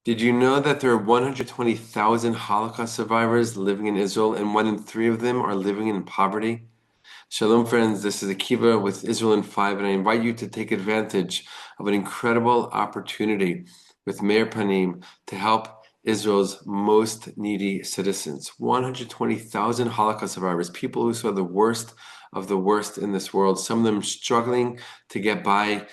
Did you know that there are 120,000 Holocaust survivors living in Israel, and 1 in 3 of them are living in poverty? Shalom, friends. This is Akiva with Israel in 5, and I invite you to take advantage of an incredible opportunity with Meir Panim to help Israel's most needy citizens. 120,000 Holocaust survivors, people who saw the worst of the worst in this world, some of them struggling to get by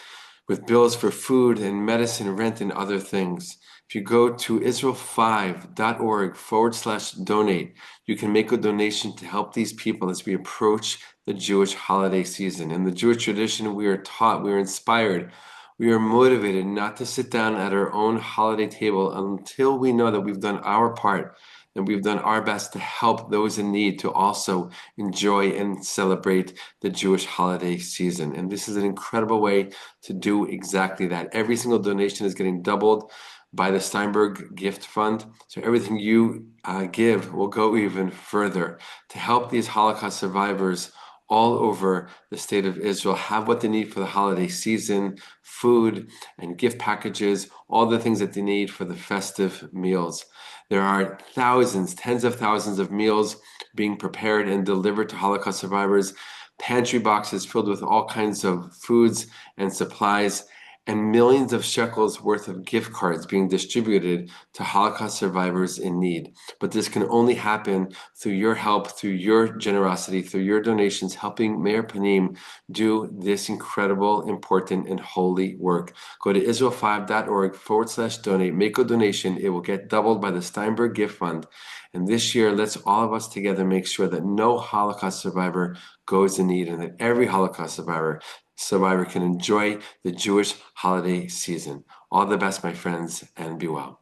with bills for food and medicine, rent, and other things. If you go to israel5.org/donate, you can make a donation to help these people as we approach the Jewish holiday season. In the Jewish tradition, we are taught, we are inspired, we are motivated not to sit down at our own holiday table until we know that we've done our part and we've done our best to help those in need to also enjoy and celebrate the Jewish holiday season. And this is an incredible way to do exactly that. Every single donation is getting doubled by the Steinberg Gift Fund. So everything you give will go even further to help these Holocaust survivors all over the state of Israel have what they need for the holiday season, food and gift packages, all the things that they need for the festive meals. There are thousands, tens of thousands of meals being prepared and delivered to Holocaust survivors, pantry boxes filled with all kinds of foods and supplies, and millions of shekels worth of gift cards being distributed to Holocaust survivors in need. But this can only happen through your help, through your generosity, through your donations, helping Meir Panim do this incredible, important, and holy work. Go to israel5.org/donate, make a donation. It will get doubled by the Steinberg Gift Fund. And this year, let's all of us together make sure that no Holocaust survivor goes in need and that every Holocaust survivor can enjoy the Jewish holiday season. All the best, my friends, and be well.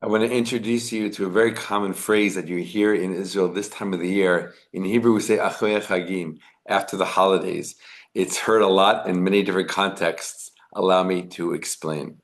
I want to introduce you to a very common phrase that you hear in Israel this time of the year. In Hebrew, we say Achrei Chagim, after the holidays. It's heard a lot in many different contexts. Allow me to explain.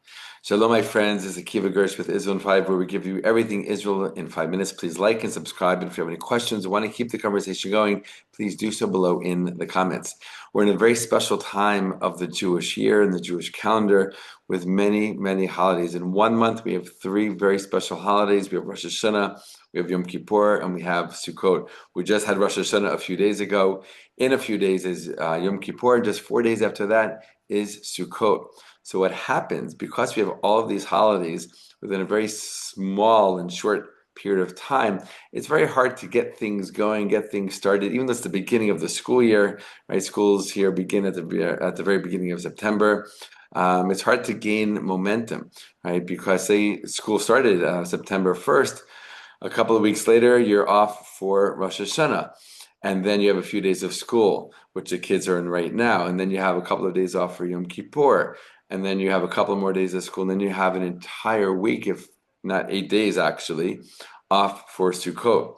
Shalom, my friends. This is Akiva Gersh with Israel in 5, where we give you everything Israel in 5 minutes. Please like and subscribe. And if you have any questions or want to keep the conversation going, please do so below in the comments. We're in a very special time of the Jewish year and the Jewish calendar with many, many holidays. In 1 month, we have 3 very special holidays. We have Rosh Hashanah, we have Yom Kippur, and we have Sukkot. We just had Rosh Hashanah a few days ago. In a few days is Yom Kippur. Just 4 days after that is Sukkot. So what happens, because we have all of these holidays within a very small and short period of time, it's very hard to get things going, get things started, even though it's the beginning of the school year, right? Schools here begin at the very beginning of September. It's hard to gain momentum, right? Because say school started September 1st, a couple of weeks later, you're off for Rosh Hashanah. And then you have a few days of school, which the kids are in right now. And then you have a couple of days off for Yom Kippur. And then you have a couple more days of school. And then you have an entire week, if not 8 days actually, off for Sukkot.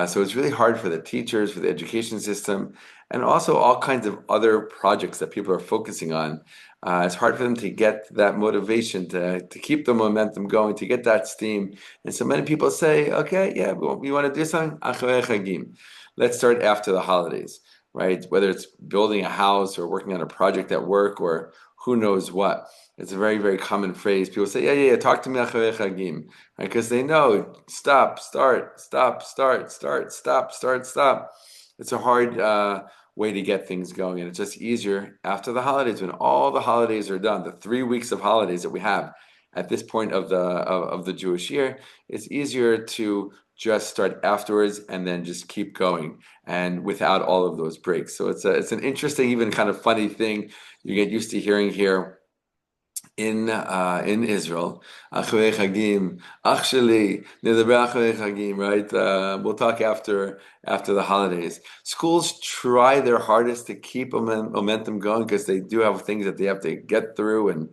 So it's really hard for the teachers, for the education system, and also all kinds of other projects that people are focusing on. It's hard for them to get that motivation, to keep the momentum going, to get that steam. And so many people say, okay, yeah, we want to do something, Achrei Chagim. Let's start after the holidays, right? Whether it's building a house or working on a project at work or who knows what. It's a very, very common phrase. People say, yeah, talk to me Achrei Chagim, right? Because they know, stop, start, stop, start, start, stop, start, stop. It's a hard way to get things going. And it's just easier after the holidays, when all the holidays are done, the 3 weeks of holidays that we have at this point of the Jewish year, it's easier to just start afterwards and then just keep going and without all of those breaks. So it's an interesting, even kind of funny thing you get used to hearing here in Israel. Achrei Chagim, actually, nedaber achrei Chagim, right? We'll talk after the holidays. Schools try their hardest to keep momentum going because they do have things that they have to get through and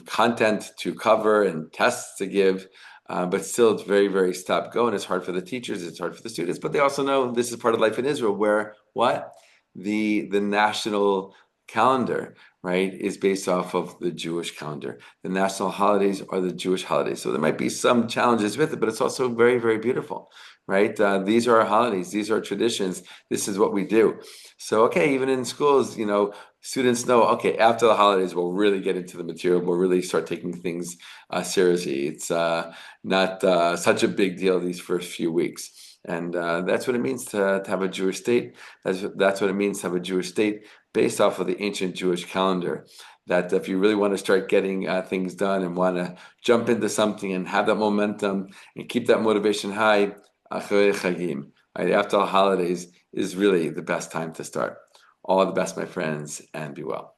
content to cover and tests to give. But still, it's very, very stop go, and it's hard for the teachers, it's hard for the students, but they also know this is part of life in Israel, where what? The national calendar, right, is based off of the Jewish calendar. The national holidays are the Jewish holidays. So there might be some challenges with it, but it's also very, very beautiful, right? These are our holidays, these are traditions, this is what we do. So, okay, even in schools, students know, okay, after the holidays, we'll really get into the material. We'll really start taking things seriously. It's not such a big deal these first few weeks. And that's what it means to have a Jewish state. That's what it means to have a Jewish state based off of the ancient Jewish calendar. That if you really want to start getting things done and want to jump into something and have that momentum and keep that motivation high, Acharei Chagim, right, after the holidays is really the best time to start. All the best, my friends, and be well.